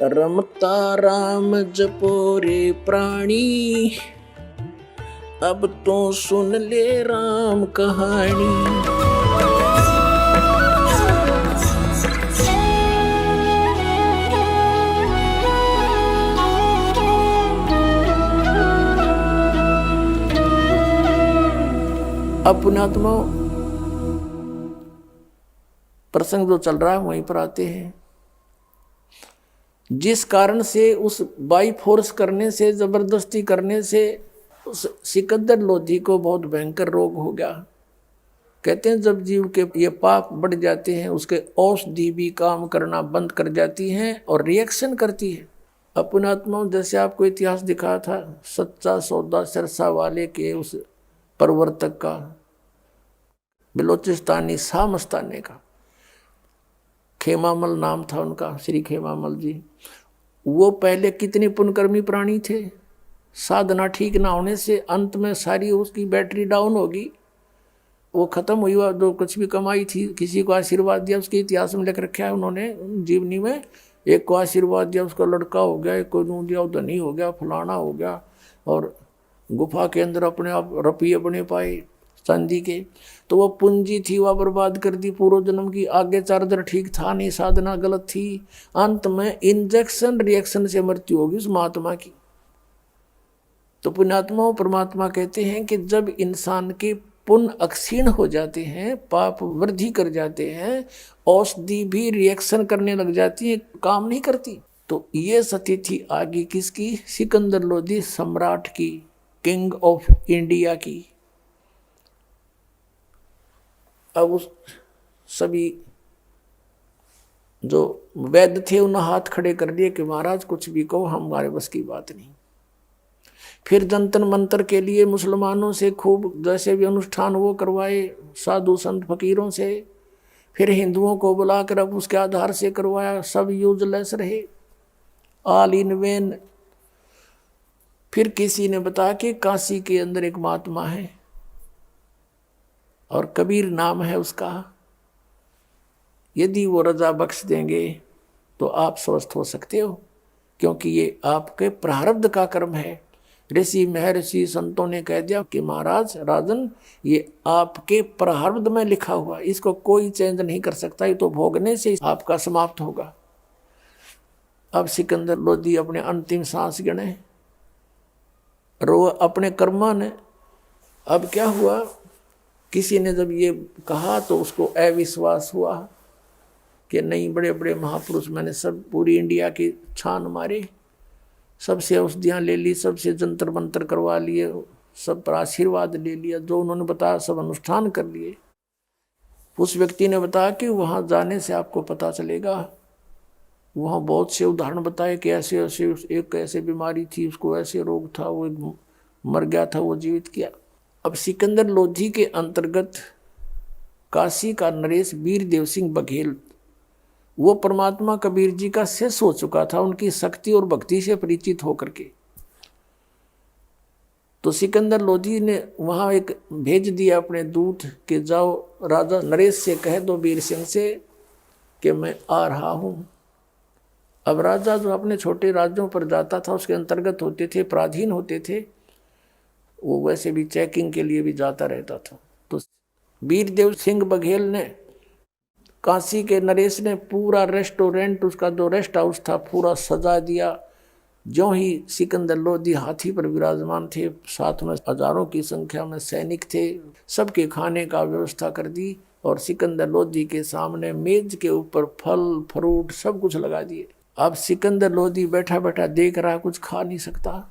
रमता राम जपो रे प्राणी, अब तो सुन ले राम कहानी। अब पुण्यात्मा प्रसंग जो चल रहा है वहीं पर आते हैं। जिस कारण से उस बाई फोर्स करने से, जबरदस्ती करने से उस सिकंदर लोधी को बहुत भयंकर रोग हो गया। कहते हैं जब जीव के ये पाप बढ़ जाते हैं, उसके औषधि भी काम करना बंद कर जाती हैं और रिएक्शन करती है। अपनात्माओं, जैसे आपको इतिहास दिखाया था सच्चा सौदा सिरसा वाले के उस प्रवर्तक का, बलोचिस्तानी शाह मस्ताने का, खेमामल नाम था उनका, श्री खेमामल जी। वो पहले कितने पुण्यकर्मी प्राणी थे। साधना ठीक ना होने से अंत में सारी उसकी बैटरी डाउन होगी, वो खत्म हुई। वह जो कुछ भी कमाई थी, किसी को आशीर्वाद दिया, उसके इतिहास में लिख रखा है उन्होंने जीवनी में। एक को आशीर्वाद दिया, उसका लड़का हो गया, एक को यूँ दिया, धनी हो गया, फलाना हो गया, और गुफा के अंदर अपने आप रुपये बने पाए चांदी के। तो वो पूंजी थी वह बर्बाद कर दी पूर्व जन्म की। आगे चार्जर ठीक था नहीं, साधना गलत थी। अंत में इंजेक्शन रिएक्शन से मृत्यु होगी उस महात्मा की। तो पुण्यात्मा परमात्मा कहते हैं कि जब इंसान के पुण्य अक्षीण हो जाते हैं, पाप वृद्धि कर जाते हैं, औषधि भी रिएक्शन करने लग जाती है, काम नहीं करती। तो ये स्थिति थी आगे किसकी? सिकंदर लोधी सम्राट की, किंग ऑफ इंडिया की। अब उस सभी जो वैद्य थे उन्होंने हाथ खड़े कर दिए कि महाराज कुछ भी कहो, हमारे बस की बात नहीं। फिर जंतर मंतर के लिए मुसलमानों से खूब जैसे भी अनुष्ठान वो करवाए, साधु संत फकीरों से। फिर हिंदुओं को बुलाकर अब उसके आधार से करवाया, सब यूजलेस रहे, ऑल इन वेन। फिर किसी ने बताया कि काशी के अंदर एक महात्मा है और कबीर नाम है उसका, यदि वो रजा बख्श देंगे तो आप स्वस्थ हो सकते हो, क्योंकि ये आपके प्रारब्ध का कर्म है। ऋषि महर्षि संतों ने कह दिया कि महाराज राजन, ये आपके प्रारब्ध में लिखा हुआ, इसको कोई चेंज नहीं कर सकता, ये तो भोगने से आपका समाप्त होगा। अब सिकंदर लोधी अपने अंतिम सांस गिने, रो अपने कर्मा ने। अब क्या हुआ, किसी ने जब ये कहा तो उसको अविश्वास हुआ कि नहीं, बड़े बड़े महापुरुष, मैंने सब पूरी इंडिया की छान मारे, सबसे औषधियाँ ले ली, सबसे जंतर मंतर करवा लिए, सब पर आशीर्वाद ले लिया, जो उन्होंने बताया सब अनुष्ठान कर लिए। उस व्यक्ति ने बताया कि वहाँ जाने से आपको पता चलेगा। वहाँ बहुत से उदाहरण बताए कि ऐसे ऐसे, एक ऐसे बीमारी थी, उसको ऐसे रोग था, वो मर गया था, वो जीवित किया। अब सिकंदर लोधी के अंतर्गत काशी का नरेश वीर देव सिंह बघेल, वो परमात्मा कबीर जी का शिष्य हो चुका था, उनकी शक्ति और भक्ति से परिचित होकर के। तो सिकंदर लोधी ने वहां एक भेज दिया अपने दूत कि जाओ राजा नरेश से कह दो वीर सिंह से कि मैं आ रहा हूं। अब राजा जो अपने छोटे राज्यों पर जाता था, उसके अंतर्गत होते थे, पराधीन होते थे, वो वैसे भी चेकिंग के लिए भी जाता रहता था। तो वीरदेव सिंह बघेल ने, काशी के नरेश ने पूरा रेस्टोरेंट, उसका जो रेस्ट हाउस था, पूरा सजा दिया। जो ही सिकंदर लोधी हाथी पर विराजमान थे, साथ में हजारों की संख्या में सैनिक थे, सबके खाने का व्यवस्था कर दी और सिकंदर लोधी के सामने मेज के ऊपर फल फ्रूट सब कुछ लगा दिए। अब सिकंदर लोधी बैठा बैठा देख रहा, कुछ खा नहीं सकता।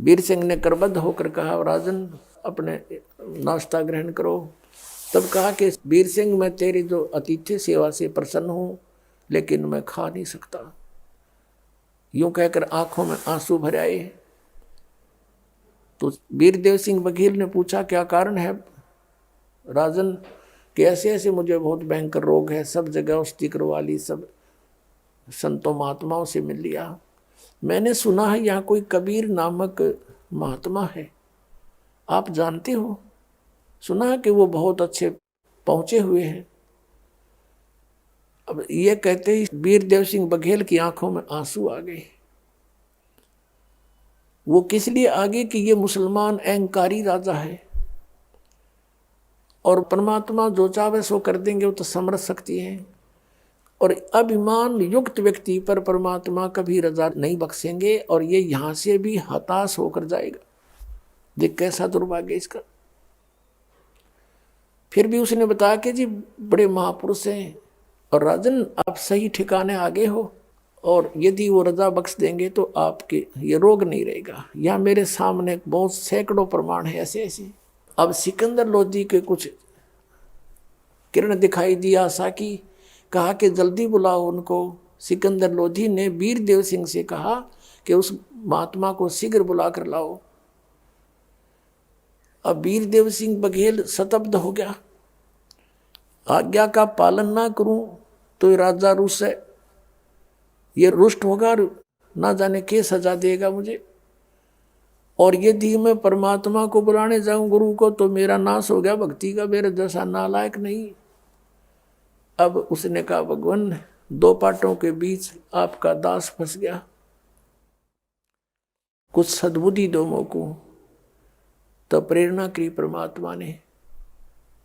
वीर सिंह ने करबद्ध होकर कहा, राजन अपने नाश्ता ग्रहण करो। तब कहा कि वीर सिंह, मैं तेरी जो अतिथि सेवा से प्रसन्न हूँ, लेकिन मैं खा नहीं सकता। यूं कहकर आंखों में आंसू भर आए। तो वीरदेव सिंह बघेल ने पूछा, क्या कारण है राजन? कि ऐसे ऐसे मुझे बहुत भयंकर रोग है, सब जगह औषधि करवा ली, सब संतों महात्माओं से मिल लिया, मैंने सुना है यहाँ कोई कबीर नामक महात्मा है, आप जानते हो? सुना है कि वो बहुत अच्छे पहुँचे हुए हैं। अब ये कहते ही वीरदेव सिंह बघेल की आंखों में आंसू आ गए। वो किस लिए आ गए कि ये मुसलमान अहंकारी राजा है और परमात्मा जो चाहे सो कर देंगे, वो तो समर्थ शक्ति है। और अभिमान युक्त व्यक्ति पर परमात्मा कभी रजा नहीं बख्शेंगे और ये यहां से भी हताश होकर जाएगा। देख कैसा दुर्भाग्य इसका। फिर भी उसने बताया कि जी बड़े महापुरुष हैं और राजन आप सही ठिकाने आगे हो और यदि वो रजा बख्श देंगे तो आपके ये रोग नहीं रहेगा। यहाँ मेरे सामने बहुत सैकड़ों प्रमाण है ऐसे ऐसे। अब सिकंदर लोधी के कुछ किरण दिखाई दी आशा की, कहा कि जल्दी बुलाओ उनको। सिकंदर लोधी ने वीरदेव सिंह से कहा कि उस महात्मा को शीघ्र बुला कर लाओ। अब वीरदेव सिंह बघेल स्तब्ध हो गया। आज्ञा का पालन ना करूं तो राजा रुष्ट है, ये रुष्ट होगा, ना जाने के सजा देगा मुझे। और यदि मैं परमात्मा को बुलाने जाऊं गुरु को तो मेरा नाश हो गया भक्ति का, मेरे जैसा नालायक नहीं। अब उसने कहा भगवान दो पाटों के बीच आपका दास फंस गया, कुछ सद्बुद्धि दो मोको। तो प्रेरणा की परमात्मा ने।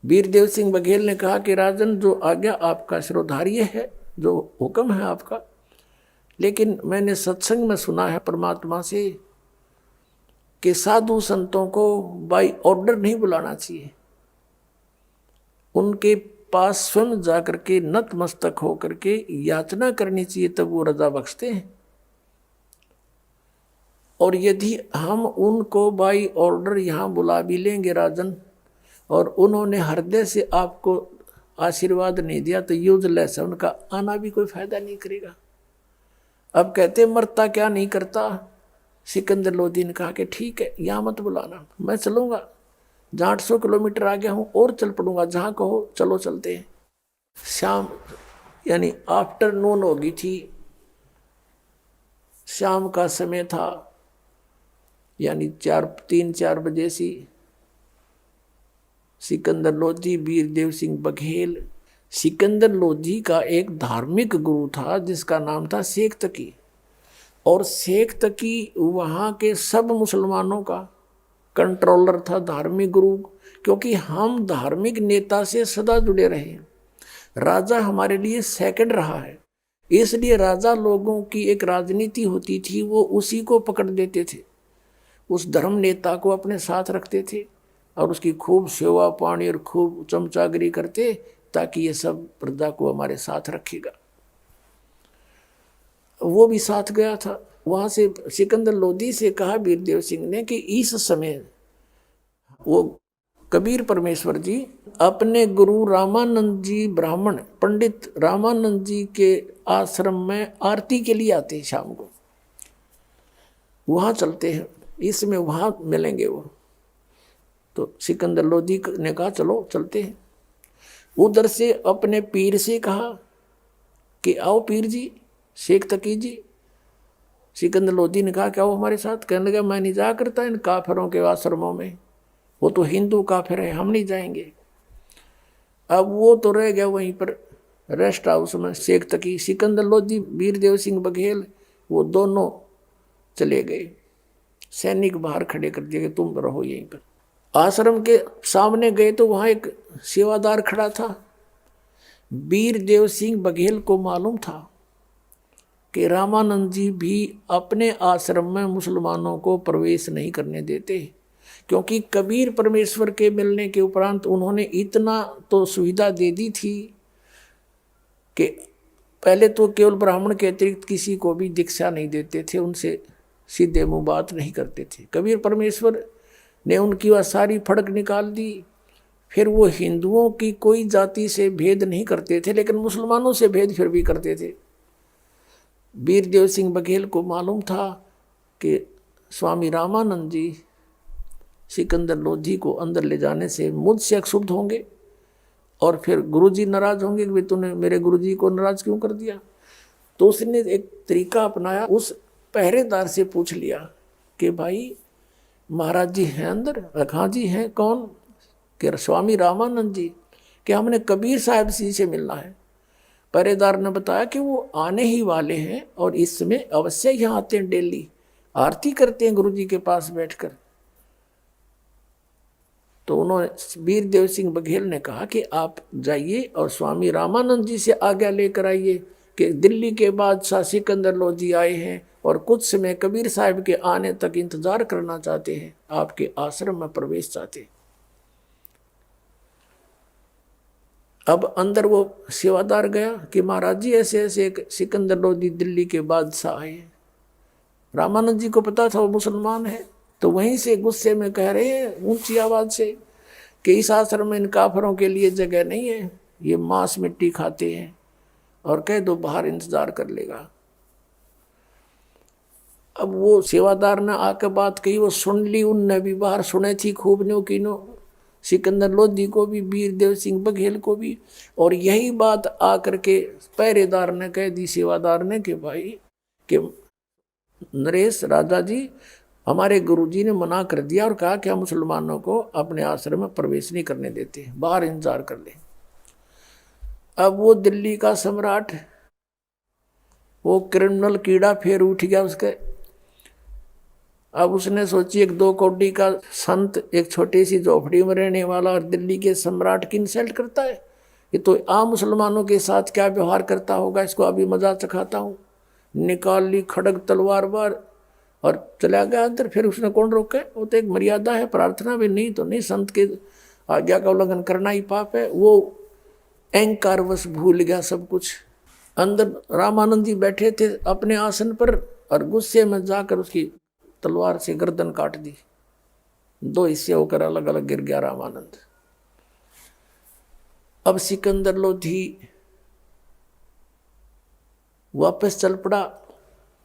वीरदेव सिंह बघेल ने कहा कि राजन जो आज्ञा आपका शिरोधार्य है, जो हुक्म है आपका, लेकिन मैंने सत्संग में सुना है परमात्मा से कि साधु संतों को बाय ऑर्डर नहीं बुलाना चाहिए, उनके पास स्वयं जाकर के नतमस्तक होकर के याचना करनी चाहिए, तब वो रजा बख्शते हैं। और यदि हम उनको बाय ऑर्डर यहाँ बुला भी लेंगे राजन और उन्होंने हृदय से आपको आशीर्वाद नहीं दिया तो यूजलेस है, उनका आना भी कोई फायदा नहीं करेगा। अब कहते मरता क्या नहीं करता। सिकंदर लोधी ने कहा कि ठीक है यहाँ मत बुलाना, मैं चलूंगा, जहाँ 800 किलोमीटर आ गया हूँ और चल पड़ूंगा, जहाँ कहो चलो चलते हैं। शाम यानी आफ्टरनून हो गई थी, शाम का समय था, यानी 3-4 बजे सी। सिकंदर लोधी वीरदेव सिंह बघेल। सिकंदर लोधी का एक धार्मिक गुरु था जिसका नाम था शेख तकी, और शेख तकी वहाँ के सब मुसलमानों का कंट्रोलर था, धार्मिक गुरु। क्योंकि हम धार्मिक नेता से सदा जुड़े रहे हैं, राजा हमारे लिए सेकंड रहा है, इसलिए राजा लोगों की एक राजनीति होती थी, वो उसी को पकड़ देते थे, उस धर्म नेता को अपने साथ रखते थे और उसकी खूब सेवा पानी और खूब चमचागिरी करते, ताकि ये सब प्रजा को हमारे साथ रखेगा। वो भी साथ गया था। वहां से सिकंदर लोधी से कहा वीरदेव सिंह ने कि इस समय वो कबीर परमेश्वर जी अपने गुरु रामानंद जी ब्राह्मण पंडित रामानंद जी के आश्रम में आरती के लिए आते हैं, शाम को वहां चलते हैं, इसमें वहां मिलेंगे वो। तो सिकंदर लोधी ने कहा चलो चलते हैं। उधर से अपने पीर से कहा कि आओ पीर जी, शेख तकी जी। सिकंदर लोधी ने कहा क्या वो हमारे साथ? कहने लगा मैं नहीं जा करता इन काफिरों के आश्रमों में, वो तो हिंदू काफिर है, हम नहीं जाएंगे। अब वो तो रह गया वहीं पर रेस्ट हाउस में। शेख तकी, सिकंदर लोधी, वीरदेव सिंह बघेल, वो दोनों चले गए। सैनिक बाहर खड़े कर दिए कि तुम रहो यहीं पर। आश्रम के सामने गए तो वहां एक सेवादार खड़ा था। वीरदेव सिंह बघेल को मालूम था कि रामानंद जी भी अपने आश्रम में मुसलमानों को प्रवेश नहीं करने देते, क्योंकि कबीर परमेश्वर के मिलने के उपरांत उन्होंने इतना तो सुविधा दे दी थी कि पहले तो केवल ब्राह्मण के अतिरिक्त किसी को भी दीक्षा नहीं देते थे, उनसे सीधे मुंह बात नहीं करते थे। कबीर परमेश्वर ने उनकी वह सारी फड़क निकाल दी। फिर वो हिंदुओं की कोई जाति से भेद नहीं करते थे, लेकिन मुसलमानों से भेद फिर भी करते थे। वीरदेव सिंह बघेल को मालूम था कि स्वामी रामानंद जी सिकंदर लोधी को अंदर ले जाने से मुझसे अक्षुब्ध होंगे और फिर गुरुजी नाराज होंगे कि तूने मेरे गुरुजी को नाराज क्यों कर दिया। तो उसने एक तरीका अपनाया, उस पहरेदार से पूछ लिया कि भाई महाराज जी हैं अंदर? हाँ जी हैं। कौन? कि स्वामी रामानंद जी। कि हमने कबीर साहब जी से मिलना है। पहरेदार ने बताया कि वो आने ही वाले हैं और इस समय अवश्य यहाँ आते हैं, डेली आरती करते हैं गुरुजी के पास बैठकर। तो उन्होंने वीर देव सिंह बघेल ने कहा कि आप जाइए और स्वामी रामानंद जी से आज्ञा लेकर आइए कि दिल्ली के बादशाह सिकंदर लोधी आए हैं और कुछ समय कबीर साहब के आने तक इंतजार करना चाहते हैं, आपके आश्रम में प्रवेश चाहते हैं। अब अंदर वो सेवादार गया कि महाराज जी ऐसे ऐसे एक सिकंदर लोधी दिल्ली के बादशाह आए हैं। रामानंद जी को पता था वो मुसलमान है, तो वहीं से गुस्से में कह रहे हैं ऊंची आवाज से कि इस आश्रम में इन काफरों के लिए जगह नहीं है, ये मांस मिट्टी खाते हैं, और कह दो बाहर इंतजार कर लेगा। अब वो सेवादार ने आकर बात कही, वो सुन ली, उनने भी बाहर सुने थी खूब न्यो की नो, सिकंदर लोधी को भी, वीर देव सिंह बघेल को भी। और यही बात आकर के पहरेदार ने कह दी सेवादार ने कि भाई कि नरेश राजा जी, हमारे गुरुजी ने मना कर दिया और कहा कि हम मुसलमानों को अपने आश्रम में प्रवेश नहीं करने देते, बाहर इंतजार कर ले। अब वो दिल्ली का सम्राट, वो क्रिमिनल कीड़ा फिर उठ गया उसके। अब उसने सोची एक 2 कौड़ी का संत एक छोटी सी झोपड़ी में रहने वाला और दिल्ली के सम्राट की इंसल्ट करता है, ये तो आम मुसलमानों के साथ क्या व्यवहार करता होगा, इसको अभी मजा चखाता हूँ। निकाल ली खड़ग तलवार बार और चला गया अंदर। फिर उसने कौन रोके, वो तो एक मर्यादा है, प्रार्थना भी नहीं तो नहीं, संत के आज्ञा का उल्लंघन करना ही पाप है। वो अहंकारवश भूल गया सब कुछ। अंदर रामानंद जी बैठे थे अपने आसन पर और गुस्से में जाकर उसकी तलवार से गर्दन काट दी, 2 हिस्से होकर अलग अलग गिर गया रामानंद। अब सिकंदर लोधी वापस चल पड़ा।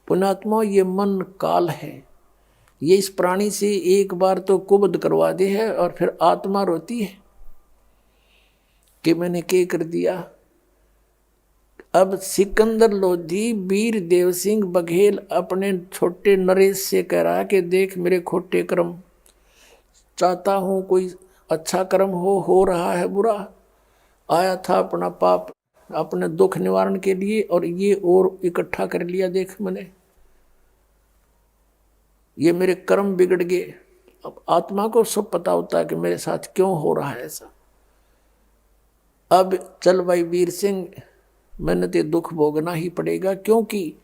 पुण्यात्मा, ये मन काल है, ये इस प्राणी से एक बार तो कुबद करवा दे है और फिर आत्मा रोती है कि मैंने क्या कर दिया। अब सिकंदर लोधी वीर देव सिंह बघेल अपने छोटे नरेश से कह रहा है कि देख मेरे खोटे कर्म, चाहता हूं कोई अच्छा कर्म हो रहा है बुरा। आया था अपना पाप अपने दुख निवारण के लिए और ये और इकट्ठा कर लिया, देख मैंने, ये मेरे कर्म बिगड़ गए। अब आत्मा को सब पता होता है कि मेरे साथ क्यों हो रहा है ऐसा। अब चल भाई वीर सिंह, मैंने तो दुख भोगना ही पड़ेगा, क्योंकि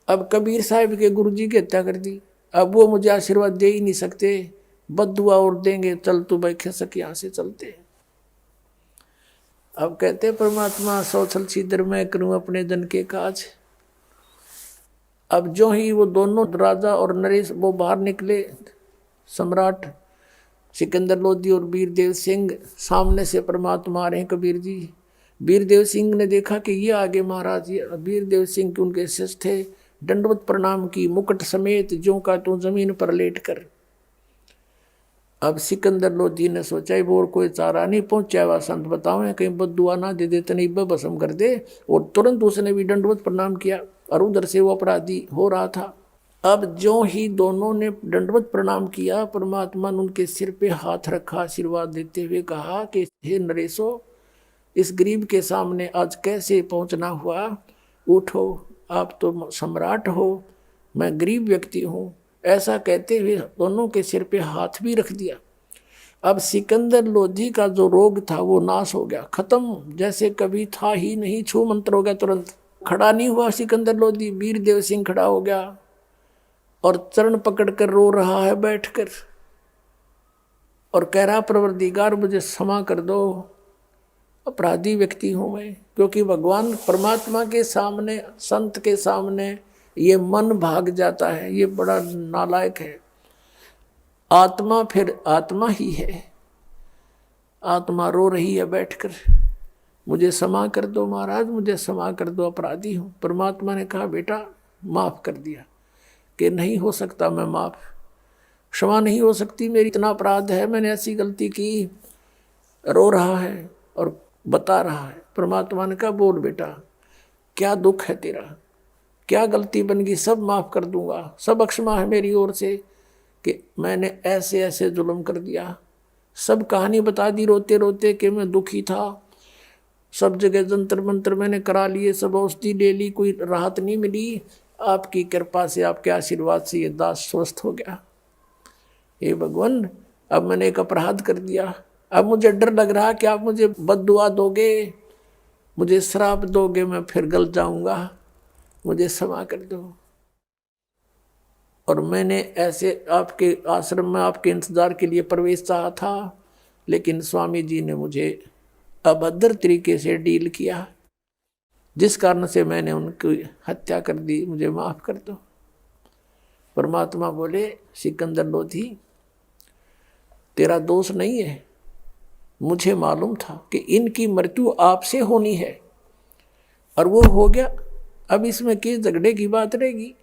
अब कबीर साहब के गुरुजी की हत्या कर दी, अब वो मुझे आशीर्वाद दे ही नहीं सकते, बद्दुआ और देंगे, चल तू भाई खसक यहाँ से चलते। अब कहते परमात्मा सौछल सीधर मैं करूं अपने जन के काज। अब जो ही वो दोनों राजा और नरेश वो बाहर निकले, सम्राट सिकंदर लोधी और वीर देव सिंह, सामने से परमात्मा आ रहे हैं कबीर जी। वीर देव सिंह ने देखा कि ये आगे महाराज, ये वीर देव सिंह के उनके शिष्य थे, दंडवत प्रणाम की, मुकुट समेत ज्यों का त्यों जमीन पर लेट कर। अब सिकंदर लोधी ने सोचा वो कोई चारा नहीं पहुंचा हुआ, संत बताओ कहीं बद्दुआ ना दे देते, नहीं भस्म कर दे। और तुरंत उसने भी दंडवत प्रणाम किया और उधर से वो अपराधी हो रहा था। अब जो ही दोनों ने दंडवत प्रणाम किया, परमात्मा ने उनके सिर पे हाथ रखा, आशीर्वाद देते हुए कहा कि हे नरेशो, इस गरीब के सामने आज कैसे पहुंचना हुआ, उठो, आप तो सम्राट हो, मैं गरीब व्यक्ति हूँ। ऐसा कहते हुए दोनों के सिर पे हाथ भी रख दिया। अब सिकंदर लोधी का जो रोग था वो नाश हो गया, खत्म, जैसे कभी था ही नहीं, छू मंत्र हो गया तुरंत। खड़ा नहीं हुआ सिकंदर लोधी, वीर देव सिंह खड़ा हो गया और चरण पकड़कर रो रहा है बैठकर और कह रहा परवरदिगार मुझे क्षमा कर दो, अपराधी व्यक्ति हूं मैं। क्योंकि भगवान परमात्मा के सामने, संत के सामने ये मन भाग जाता है, ये बड़ा नालायक है। आत्मा फिर आत्मा ही है, आत्मा रो रही है बैठकर, मुझे क्षमा कर दो महाराज, मुझे क्षमा कर दो, अपराधी हूं। परमात्मा ने कहा बेटा माफ कर दिया, कि नहीं हो सकता मैं माफ, क्षमा नहीं हो सकती, मेरी इतना अपराध है, मैंने ऐसी गलती की। रो रहा है और बता रहा है। परमात्मा ने कहा बोल बेटा, क्या दुख है तेरा, क्या गलती बन गई, सब माफ कर दूंगा, सब अक्षमा है मेरी ओर से कि मैंने ऐसे ऐसे जुल्म कर दिया। सब कहानी बता दी रोते रोते कि मैं दुखी था, सब जगह जंतर मंतर मैंने करा लिए, सब औषधि ले ली, कोई राहत नहीं मिली। आपकी कृपा से, आपके आशीर्वाद से ये दास स्वस्थ हो गया। हे भगवान, अब मैंने एक अपराध कर दिया, अब मुझे डर लग रहा कि आप मुझे बद्दुआ दोगे, मुझे श्राप दोगे, मैं फिर गल जाऊंगा, मुझे क्षमा कर दो। और मैंने ऐसे आपके आश्रम में आपके इंतजार के लिए प्रवेश चाहा था, लेकिन स्वामी जी ने मुझे अभद्र तरीके से डील किया, जिस कारण से मैंने उनकी हत्या कर दी, मुझे माफ कर दो। परमात्मा बोले, सिकंदर लोधी, तेरा दोष नहीं है, मुझे मालूम था कि इनकी मृत्यु आपसे होनी है और वो हो गया। अब इसमें किस झगड़े की बात रहेगी?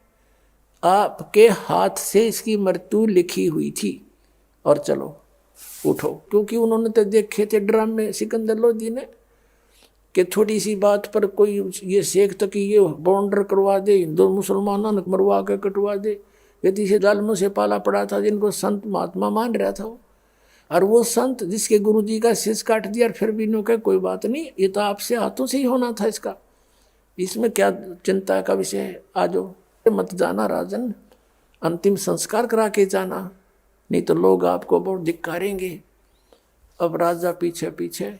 आपके हाथ से इसकी मृत्यु लिखी हुई थी, और चलो उठो। क्योंकि उन्होंने तो देखे थे ड्रामे सिकंदर लोधी ने कि थोड़ी सी बात पर कोई ये शेख तक ये बॉर्डर करवा दे, हिंदू मुसलमानों ने मरवा के कटवा दे। यदि से जालमों से पाला पड़ा था, जिनको संत महात्मा मान रहा था वो, और वो संत जिसके गुरु जी का शीश काट दिया, और फिर भी इन्हों कहा कोई बात नहीं, ये तो आपसे हाथों से ही होना था, इसका इसमें क्या चिंता का विषय है, आ जाओ। मत जाना राजन, अंतिम संस्कार करा के जाना, नहीं तो लोग आपको बहुत धिक्कारेंगे। अब राजा पीछे पीछे,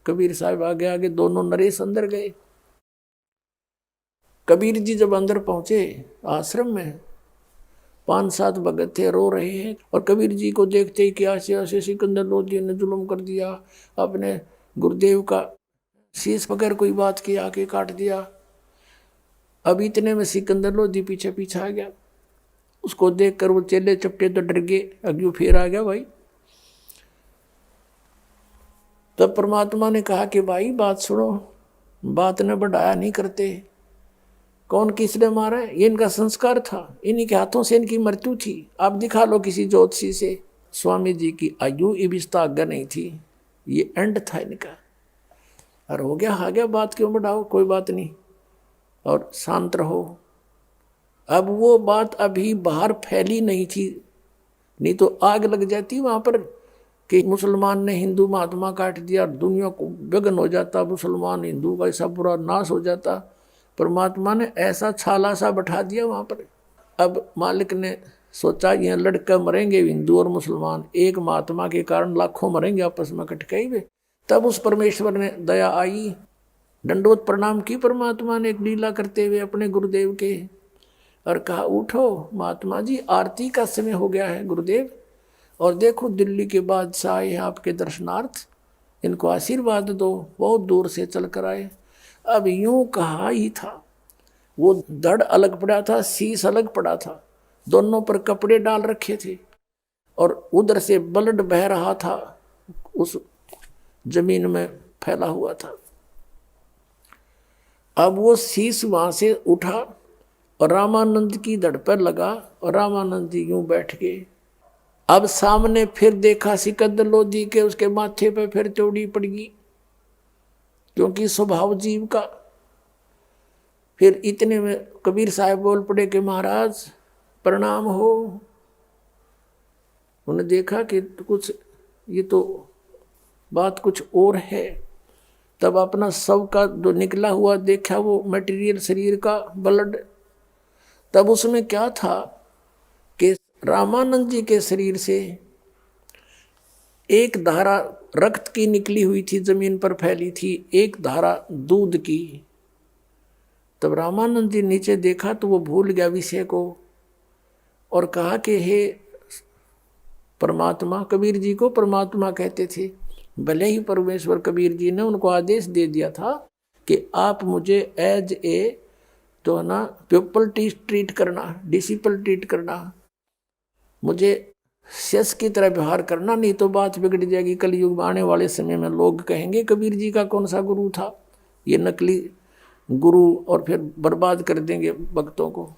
कबीर साहब आगे आगे, दोनों नरेश अंदर गए। कबीर जी जब अंदर पहुंचे आश्रम में, 5-7 भगत थे, रो रहे हैं, और कबीर जी को देखते ही कि ऐसे ऐसे सिकंदर लोधी ने जुल्म कर दिया, अपने गुरुदेव का शीश पकड़ कोई बात की आके काट दिया। अब इतने में सिकंदर लोधी पीछे पीछे आ गया। उसको देखकर वो चेले चपटे तो डर गए, अग्यू फिर आ गया भाई। तब परमात्मा ने कहा कि भाई बात सुनो, बात ने बढ़ाया नहीं करते। कौन किसने मारा है? ये इनका संस्कार था, इन्हीं के हाथों से इनकी मृत्यु थी। आप दिखा लो किसी ज्योतिषी से। स्वामी जी की आयु इबिस्ता आज्ञा नहीं थी, ये एंड था इनका। और हो गया, आ गया, बात क्यों बढ़ाओ, कोई बात नहीं, और शांत रहो। अब वो बात अभी बाहर फैली नहीं थी, नहीं तो आग लग जाती वहां पर कि मुसलमान ने हिंदू महात्मा काट दिया, दुनिया को विघ्न हो जाता, मुसलमान हिंदू का ऐसा बुरा नाश हो जाता। परमात्मा ने ऐसा छाला सा बैठा दिया वहां पर। अब मालिक ने सोचा ये लड़के मरेंगे, हिंदू और मुसलमान, एक महात्मा के कारण लाखों मरेंगे आपस में कटकाई में। तब उस परमेश्वर ने दया आई, दंडवत प्रणाम की परमात्मा ने एक लीला करते हुए अपने गुरुदेव के, और कहा उठो महात्मा जी, आरती का समय हो गया है गुरुदेव, और देखो दिल्ली के बादशाह आए हैं आपके दर्शनार्थ, इनको आशीर्वाद दो, बहुत दूर से चल कर आए। अब यूं कहा ही था, वो धड़ अलग पड़ा था, शीश अलग पड़ा था, दोनों पर कपड़े डाल रखे थे, और उधर से ब्लड बह रहा था, उस जमीन में फैला हुआ था। अब वो शीश वहां से उठा और रामानंद की धड़ पर लगा, और रामानंद जी यूं बैठ गए। अब सामने फिर देखा सिकंदर लोधी के, उसके माथे पे फिर चौड़ी पड़ गई, क्योंकि स्वभाव जीव का। फिर इतने में कबीर साहब बोल पड़े कि महाराज प्रणाम हो। उन्हें देखा कि कुछ ये तो बात कुछ और है। तब अपना शव का जो निकला हुआ देखा, वो मटेरियल शरीर का ब्लड, तब उसमें क्या था कि रामानंद जी के शरीर से एक धारा रक्त की निकली हुई थी, जमीन पर फैली थी, एक धारा दूध की। तब रामानंद जी नीचे देखा तो वो भूल गया विषय को, और कहा कि हे परमात्मा, कबीर जी को परमात्मा कहते थे, भले ही परमेश्वर कबीर जी ने उनको आदेश दे दिया था कि आप मुझे एज ए तो ना पीपल ट्रीट करना, डिसिपल ट्रीट करना, मुझे शेष की तरह व्यवहार करना, नहीं तो बात बिगड़ जाएगी। कलयुग में आने वाले समय में लोग कहेंगे कबीर जी का कौन सा गुरु था, ये नकली गुरु, और फिर बर्बाद कर देंगे भक्तों को।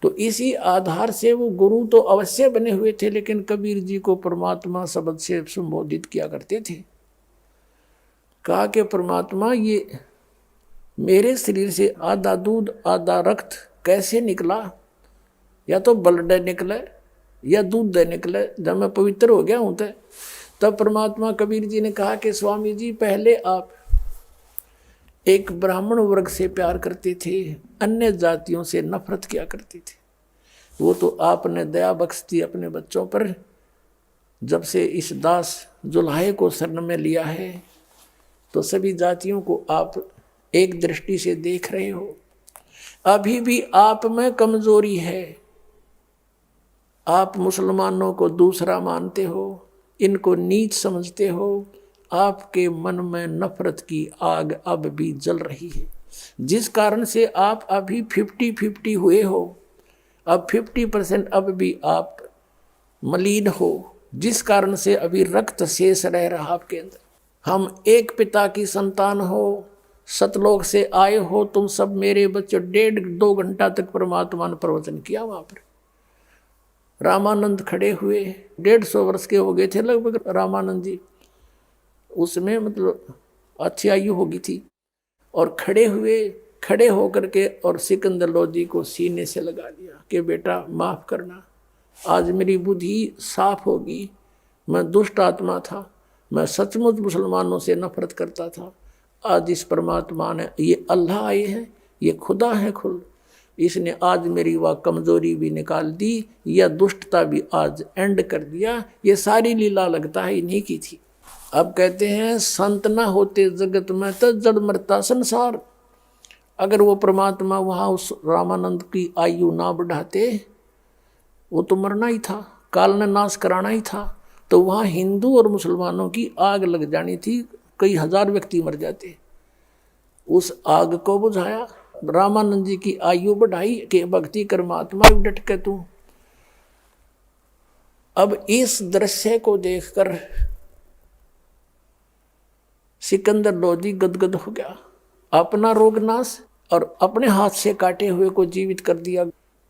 तो इसी आधार से वो गुरु तो अवश्य बने हुए थे, लेकिन कबीर जी को परमात्मा शब्द से संबोधित किया करते थे। कहा कि परमात्मा, ये मेरे शरीर से आधा दूध आधा रक्त कैसे निकला? या तो ब्लड निकले या दूध निकले, जब मैं पवित्र हो गया हूं तब परमात्मा कबीर जी ने कहा कि स्वामी जी, पहले आप एक ब्राह्मण वर्ग से प्यार करते थे, अन्य जातियों से नफरत किया करते थे। वो तो आपने दया बख्श दी अपने बच्चों पर, जब से इस दास जुल्हाए को शरण में लिया है तो सभी जातियों को आप एक दृष्टि से देख रहे हो। अभी भी आप में कमजोरी है, आप मुसलमानों को दूसरा मानते हो, इनको नीच समझते हो, आपके मन में नफरत की आग अब भी जल रही है, जिस कारण से आप अभी 50-50 हुए हो। अब 50% अब भी आप मलिन हो, जिस कारण से अभी रक्त शेष रह रहा आपके अंदर। हम एक पिता की संतान हो, सतलोक से आए हो तुम सब मेरे बच्चे। 1.5-2 घंटा तक परमात्मा ने प्रवचन किया वहां पर। रामानंद खड़े हुए, 150 वर्ष के हो गए थे लगभग रामानंद जी, उसमें मतलब अच्छी आयु होगी थी। और खड़े हुए, खड़े होकर के और सिकंदर लोधी को सीने से लगा लिया कि बेटा माफ करना, आज मेरी बुद्धि साफ होगी। मैं दुष्ट आत्मा था, मैं सचमुच मुसलमानों से नफरत करता था। आज इस परमात्मा ने, ये अल्लाह आए हैं, ये खुदा है खुद, इसने आज मेरी वह कमजोरी भी निकाल दी, यह दुष्टता भी आज एंड कर दिया। ये सारी लीला लगता है इन्हीं की थी। अब कहते हैं संत न होते जगत में तो जड़ मरता संसार। अगर वो परमात्मा वहाँ उस रामानंद की आयु ना बढ़ाते, वो तो मरना ही था, काल ने नाश कराना ही था। तो वहाँ हिंदू और मुसलमानों की आग लग जानी थी, कई हजार व्यक्ति मर जाते। उस आग को बुझाया, रामानंद जी की आयु बढ़ाई कि भक्ति कर्मात्मा डट के तू। अब इस दृश्य को देखकर सिकंदर लोधी गदगद हो गया। अपना रोग नाश और अपने हाथ से काटे हुए को जीवित कर दिया।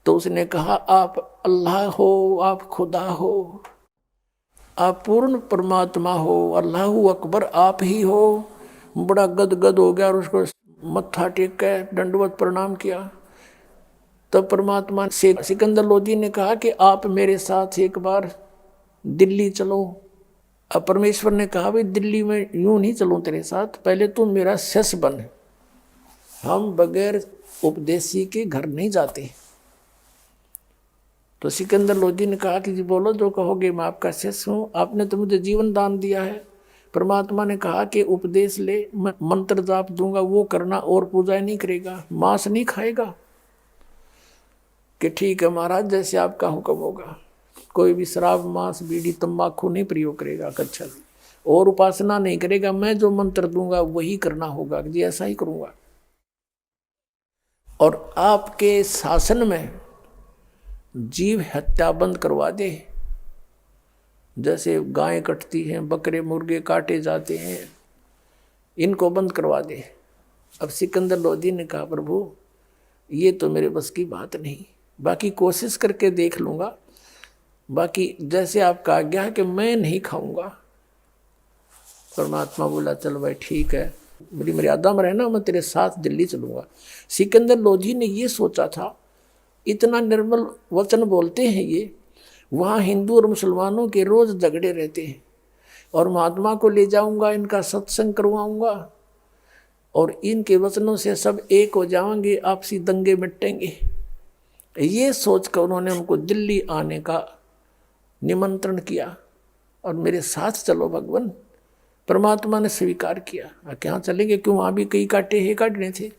तो उसने कहा आप अल्लाह हो, आप खुदा हो, आप पूर्ण परमात्मा हो, अल्लाहु अकबर आप ही हो। बड़ा गदगद हो गया और उसको मत्था टेक के दंडवत प्रणाम किया। तब परमात्मा से सिकंदर लोधी ने कहा कि आप मेरे साथ एक बार दिल्ली चलो। अब परमेश्वर ने कहा भाई दिल्ली में यूं नहीं चलूं तेरे साथ, पहले तू मेरा शिष्य बन। हम बगैर उपदेशी के घर नहीं जाते। तो सिकंदर लोधी ने कहा कि जी बोलो जो कहोगे, मैं आपका शिष्य हूँ, आपने तो मुझे जीवन दान दिया है। परमात्मा ने कहा कि उपदेश ले, मैं मंत्र जाप दूंगा वो करना और पूजा नहीं करेगा, मांस नहीं खाएगा। कि ठीक है महाराज, जैसे आपका हुक्म होगा। कोई भी शराब मांस बीड़ी तंबाकू नहीं प्रयोग करेगा, कच्छा और उपासना नहीं करेगा। मैं जो मंत्र दूंगा वही करना होगा, जी ऐसा ही करूंगा। और आपके शासन में जीव हत्या बंद करवा दे, जैसे गायें कटती हैं, बकरे मुर्गे काटे जाते हैं, इनको बंद करवा दे। अब सिकंदर लोधी ने कहा प्रभु ये तो मेरे बस की बात नहीं, बाकी कोशिश करके देख लूंगा, बाकी जैसे आपका आज्ञा है कि मैं नहीं खाऊंगा। परमात्मा बोला चल भाई ठीक है, मेरी मर्यादा में रहना, मैं तेरे साथ दिल्ली चलूंगा। सिकंदर लोधी ने ये सोचा था, इतना निर्मल वचन बोलते हैं ये, वहाँ हिंदू और मुसलमानों के रोज झगड़े रहते हैं, और महात्मा को ले जाऊंगा, इनका सत्संग करवाऊंगा और इनके वचनों से सब एक हो जाएंगे, आपसी दंगे मिटेंगे। ये सोचकर उन्होंने उनको दिल्ली आने का निमंत्रण किया और मेरे साथ चलो भगवान। परमात्मा ने स्वीकार किया। क्या चलेंगे, क्यों, वहाँ भी कई काटे ही काटने थे।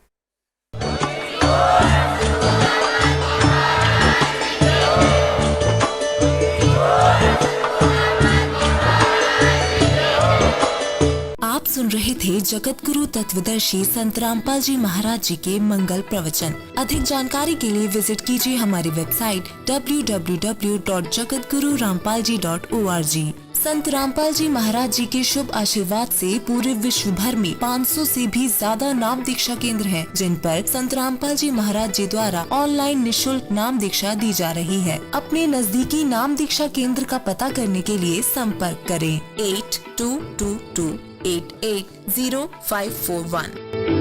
आप सुन रहे थे जगत गुरु तत्वदर्शी संत रामपाल जी महाराज जी के मंगल प्रवचन। अधिक जानकारी के लिए विजिट कीजिए हमारी वेबसाइट www.jagatgururampalji.org। संत रामपाल जी महाराज जी के शुभ आशीर्वाद से पूरे विश्व भर में 500 से भी ज्यादा नाम दीक्षा केंद्र हैं, जिन पर संत रामपाल जी महाराज जी द्वारा ऑनलाइन निशुल्क नाम दीक्षा दी जा रही है। अपने नजदीकी नाम दीक्षा केंद्र का पता करने के लिए संपर्क करें 8222880541।